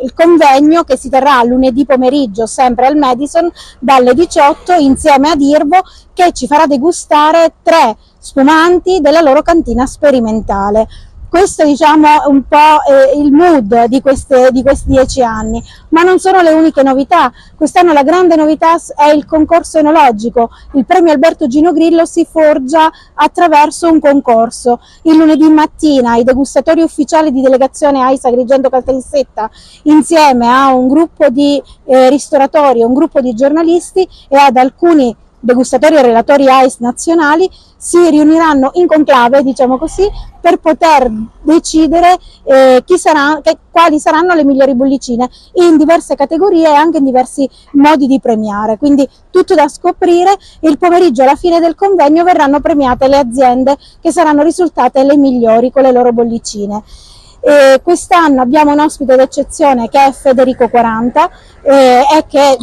il convegno che si terrà lunedì pomeriggio sempre al Madison dalle 18 insieme ad IRVO, che ci farà degustare 3 spumanti della loro cantina sperimentale. Questo diciamo un po' il mood di questi 10 anni, ma non sono le uniche novità. Quest'anno la grande novità è il concorso enologico. Il premio Alberto Gino Grillo si forgia attraverso un concorso. Il lunedì mattina i degustatori ufficiali di delegazione AIS Agrigento Caltanissetta, insieme a un gruppo di ristoratori, un gruppo di giornalisti e ad alcuni degustatori e relatori AIS nazionali, si riuniranno in conclave, diciamo così, per poter decidere quali saranno le migliori bollicine in diverse categorie e anche in diversi modi di premiare. Quindi tutto da scoprire. Il pomeriggio, alla fine del convegno, verranno premiate le aziende che saranno risultate le migliori con le loro bollicine. Quest'anno abbiamo un ospite d'eccezione che è Federico 40 e che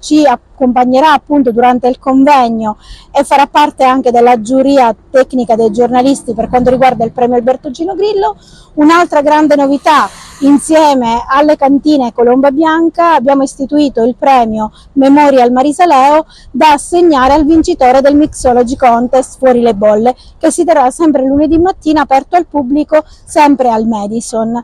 ci accompagnerà appunto durante il convegno e farà parte anche della giuria tecnica dei giornalisti per quanto riguarda il premio Alberto Gino Grillo. Un'altra grande novità: insieme alle cantine Colomba Bianca abbiamo istituito il premio Memorial Marisa Leo da assegnare al vincitore del Mixology Contest Fuori le Bolle, che si terrà sempre lunedì mattina, aperto al pubblico, sempre al Madison.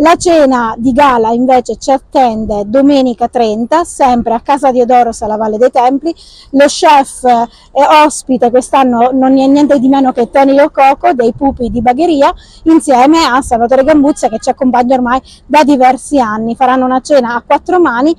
La cena di gala invece ci attende domenica 30, sempre a Casa Diodoros alla Valle dei Templi. Lo chef ospite quest'anno non è niente di meno che Tony Lococo dei Pupi di Bagheria, insieme a Salvatore Gambuzza, che ci accompagna ormai da diversi anni. Faranno una cena a 4 mani,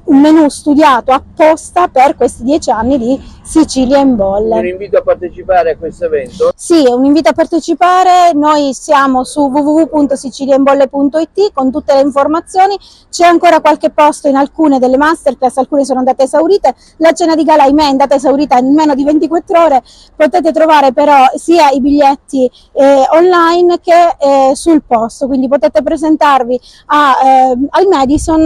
un menù studiato apposta per questi 10 anni di Sicilia in Bolle. Un invito a partecipare a questo evento? Sì, un invito a partecipare. Noi siamo su www.siciliainbolle.it con tutte le informazioni. C'è ancora qualche posto in alcune delle masterclass, alcune sono andate esaurite. La cena di gala, ahimè, è andata esaurita in meno di 24 ore. Potete trovare però sia i biglietti online che sul posto, quindi potete presentarvi al Madison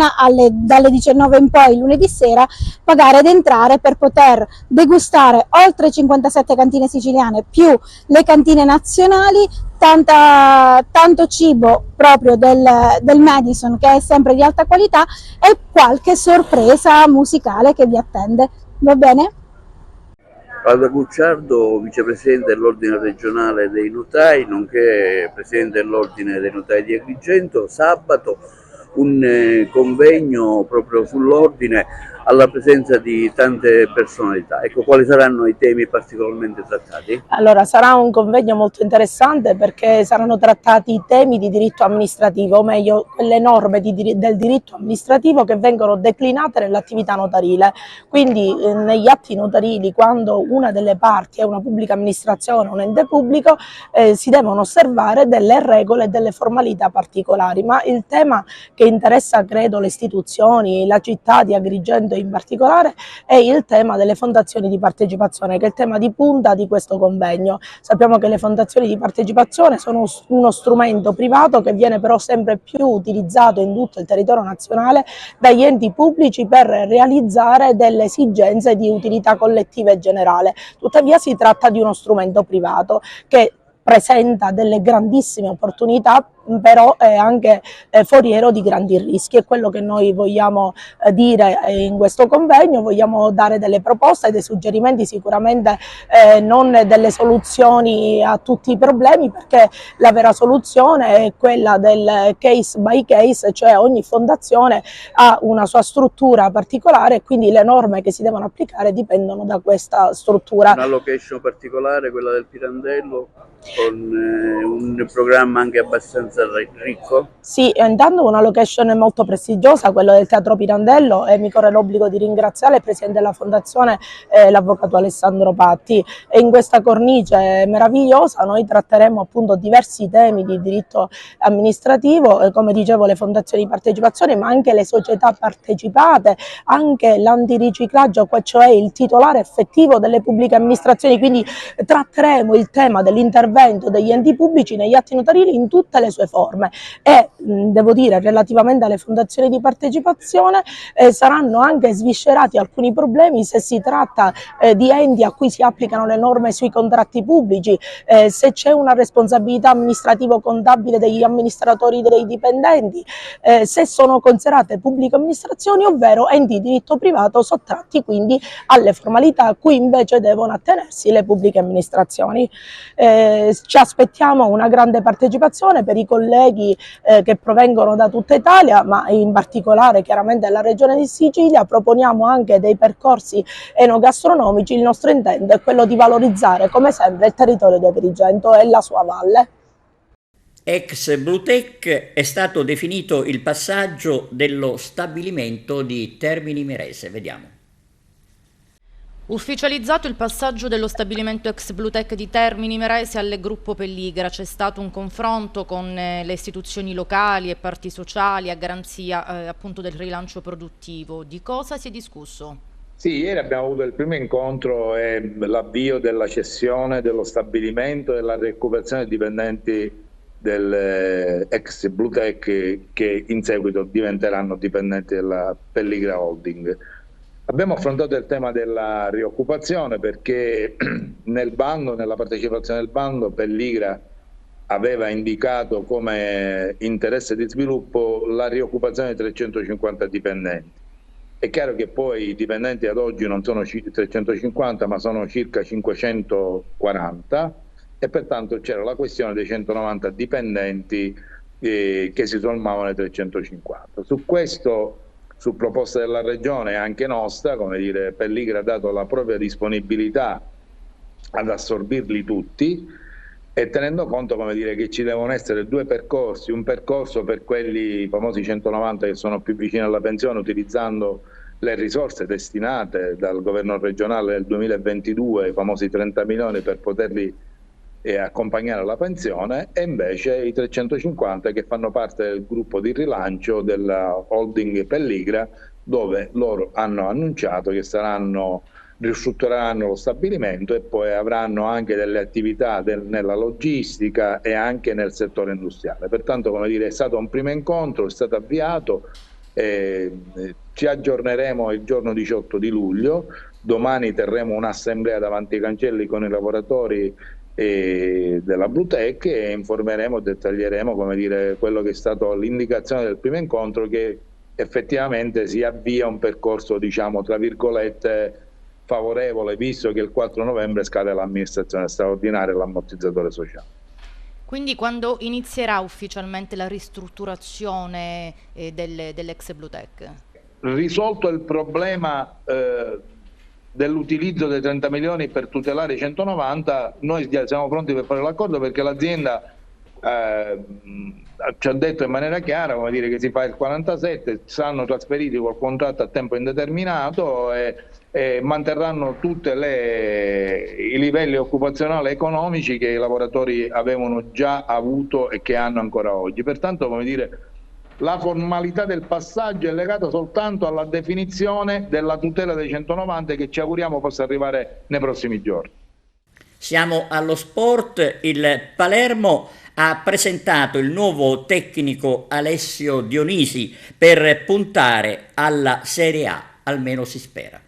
dalle 19 in poi lunedì sera, pagare ed entrare per poter degustare oltre 57 cantine siciliane più le cantine nazionali, tanto cibo proprio del Madison, che è sempre di alta qualità, e qualche sorpresa musicale che vi attende. Va bene? Paolo Gucciardo, vicepresidente dell'Ordine regionale dei notai, nonché presidente dell'Ordine dei notai di Agrigento. Sabato un convegno proprio sull'ordine alla presenza di tante personalità. Ecco, quali saranno i temi particolarmente trattati? Allora, sarà un convegno molto interessante perché saranno trattati i temi di diritto amministrativo, o meglio, quelle norme del diritto amministrativo che vengono declinate nell'attività notarile. Quindi negli atti notarili, quando una delle parti è una pubblica amministrazione o un ente pubblico, si devono osservare delle regole e delle formalità particolari, ma il tema che interessa, credo, le istituzioni, la città di Agrigento in particolare, è il tema delle fondazioni di partecipazione, che è il tema di punta di questo convegno. Sappiamo che le fondazioni di partecipazione sono uno strumento privato che viene però sempre più utilizzato in tutto il territorio nazionale dagli enti pubblici per realizzare delle esigenze di utilità collettiva e generale. Tuttavia si tratta di uno strumento privato che presenta delle grandissime opportunità, però è anche foriero di grandi rischi. È quello che noi vogliamo dire in questo convegno. Vogliamo dare delle proposte, dei suggerimenti, sicuramente non delle soluzioni a tutti i problemi, perché la vera soluzione è quella del case by case, cioè ogni fondazione ha una sua struttura particolare e quindi le norme che si devono applicare dipendono da questa struttura. Una location particolare, quella del Pirandello, con un programma anche abbastanza ricco? Sì, intanto una location molto prestigiosa, quella del Teatro Pirandello, e mi corre l'obbligo di ringraziare il presidente della fondazione, l'avvocato Alessandro Patti. E in questa cornice meravigliosa noi tratteremo appunto diversi temi di diritto amministrativo, come dicevo le fondazioni di partecipazione, ma anche le società partecipate, anche l'antiriciclaggio, cioè il titolare effettivo delle pubbliche amministrazioni. Quindi tratteremo il tema dell'intervento degli enti pubblici negli atti notarili in tutte le sue forme, e devo dire, relativamente alle fondazioni di partecipazione, saranno anche sviscerati alcuni problemi se si tratta di enti a cui si applicano le norme sui contratti pubblici, se c'è una responsabilità amministrativo-contabile degli amministratori dei dipendenti, se sono considerate pubbliche amministrazioni, ovvero enti di diritto privato sottratti quindi alle formalità a cui invece devono attenersi le pubbliche amministrazioni. Ci aspettiamo una grande partecipazione per i colleghi che provengono da tutta Italia, ma in particolare chiaramente dalla regione di Sicilia. Proponiamo anche dei percorsi enogastronomici. Il nostro intento è quello di valorizzare come sempre il territorio di Agrigento e la sua valle. Ex Blutech è stato definito il passaggio dello stabilimento di Termini Imerese. Vediamo. Ufficializzato il passaggio dello stabilimento ex Blutech di Termini Imerese al gruppo Pelligra, c'è stato un confronto con le istituzioni locali e parti sociali a garanzia appunto del rilancio produttivo. Di cosa si è discusso? Sì, ieri abbiamo avuto il primo incontro e l'avvio della cessione dello stabilimento e la recuperazione dei dipendenti dell'ex Blutech che in seguito diventeranno dipendenti della Pelligra Holding. Abbiamo affrontato il tema della rioccupazione perché nel bando, nella partecipazione al bando, Pelligra aveva indicato come interesse di sviluppo la rioccupazione di 350 dipendenti. È chiaro che poi i dipendenti ad oggi non sono 350 ma sono circa 540 e pertanto c'era la questione dei 190 dipendenti che si sommavano ai 350. Su questo, su proposta della Regione e anche nostra, come dire, Pelligra ha dato la propria disponibilità ad assorbirli tutti e tenendo conto, come dire, che ci devono essere due percorsi, un percorso per quelli famosi 190 che sono più vicini alla pensione utilizzando le risorse destinate dal governo regionale nel 2022, i famosi 30 milioni per poterli accompagnare alla pensione, e invece i 350 che fanno parte del gruppo di rilancio della holding Pelligra, dove loro hanno annunciato che ristruttureranno lo stabilimento e poi avranno anche delle attività nella logistica e anche nel settore industriale. Pertanto, come dire, è stato un primo incontro, è stato avviato, ci aggiorneremo il giorno 18 di luglio, domani terremo un'assemblea davanti ai cancelli con i lavoratori della Blutech e informeremo, dettaglieremo, come dire, quello che è stato l'indicazione del primo incontro, che effettivamente si avvia un percorso, diciamo, tra virgolette, favorevole, visto che il 4 novembre scade l'amministrazione straordinaria e l'ammortizzatore sociale. Quindi quando inizierà ufficialmente la ristrutturazione dell'ex Blutech? Risolto il problema dell'utilizzo dei 30 milioni per tutelare i 190, noi siamo pronti per fare l'accordo perché l'azienda ci ha detto in maniera chiara, come dire, che si fa il 47, saranno trasferiti col contratto a tempo indeterminato e manterranno tutti i livelli occupazionali e economici che i lavoratori avevano già avuto e che hanno ancora oggi. Pertanto, come dire, la formalità del passaggio è legata soltanto alla definizione della tutela dei 190 che ci auguriamo possa arrivare nei prossimi giorni. Siamo allo sport. Il Palermo ha presentato il nuovo tecnico Alessio Dionisi per puntare alla Serie A, almeno si spera.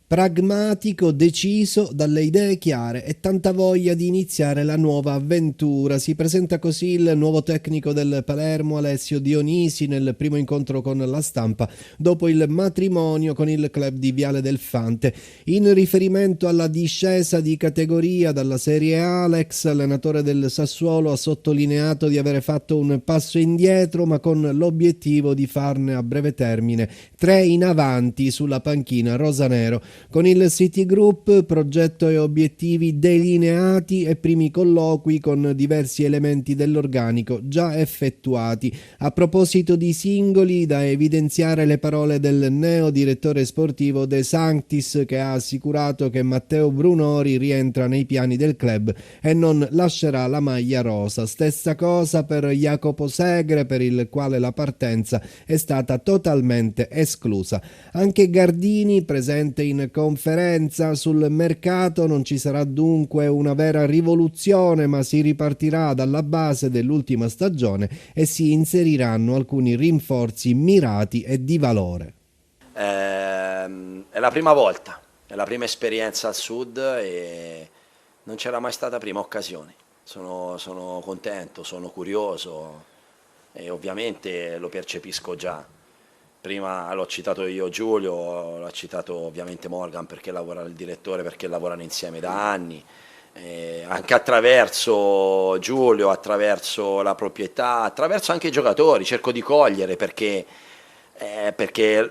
Pragmatico, deciso, dalle idee chiare e tanta voglia di iniziare la nuova avventura. Si presenta così il nuovo tecnico del Palermo, Alessio Dionisi, nel primo incontro con la stampa dopo il matrimonio con il club di Viale del Fante. In riferimento alla discesa di categoria dalla Serie A, l'ex allenatore del Sassuolo ha sottolineato di avere fatto un passo indietro, ma con l'obiettivo di farne a breve termine 3 in avanti sulla panchina rosanero. Con il City Group, progetto e obiettivi delineati e primi colloqui con diversi elementi dell'organico già effettuati. A proposito di singoli, da evidenziare le parole del neo direttore sportivo De Sanctis, che ha assicurato che Matteo Brunori rientra nei piani del club e non lascerà la maglia rosa. Stessa cosa per Jacopo Segre, per il quale la partenza è stata totalmente esclusa. Anche Gardini, presente in conferenza: sul mercato non ci sarà dunque una vera rivoluzione, ma si ripartirà dalla base dell'ultima stagione e si inseriranno alcuni rinforzi mirati e di valore. È la prima volta, è la prima esperienza al sud e non c'era mai stata prima occasione. Sono contento, sono curioso e ovviamente lo percepisco già. Prima l'ho citato io Giulio, l'ha citato ovviamente Morgan perché lavora il direttore, perché lavorano insieme da anni, anche attraverso Giulio, attraverso la proprietà, attraverso anche i giocatori, cerco di cogliere perché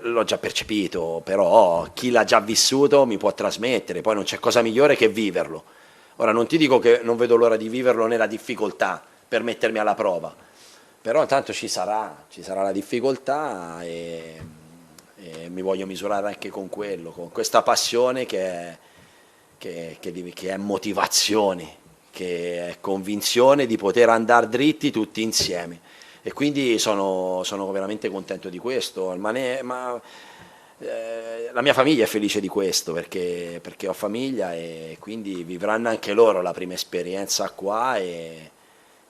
l'ho già percepito, però chi l'ha già vissuto mi può trasmettere, poi non c'è cosa migliore che viverlo. Ora non ti dico che non vedo l'ora di viverlo nella difficoltà per mettermi alla prova, però intanto ci sarà la difficoltà e mi voglio misurare anche con quello, con questa passione che è motivazione, che è convinzione di poter andare dritti tutti insieme e quindi sono veramente contento di questo. La mia famiglia è felice di questo perché ho famiglia e quindi vivranno anche loro la prima esperienza qua e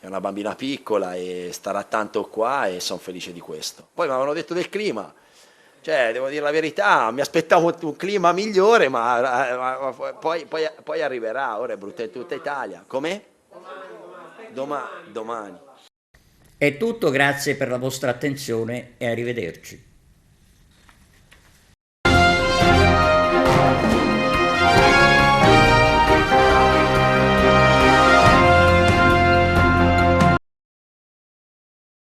è una bambina piccola e starà tanto qua e sono felice di questo. Poi mi avevano detto del clima, Cioè, devo dire la verità, mi aspettavo un clima migliore, ma poi arriverà, ora è brutta in tutta Italia. Com'è? Domani. È tutto, grazie per la vostra attenzione e arrivederci.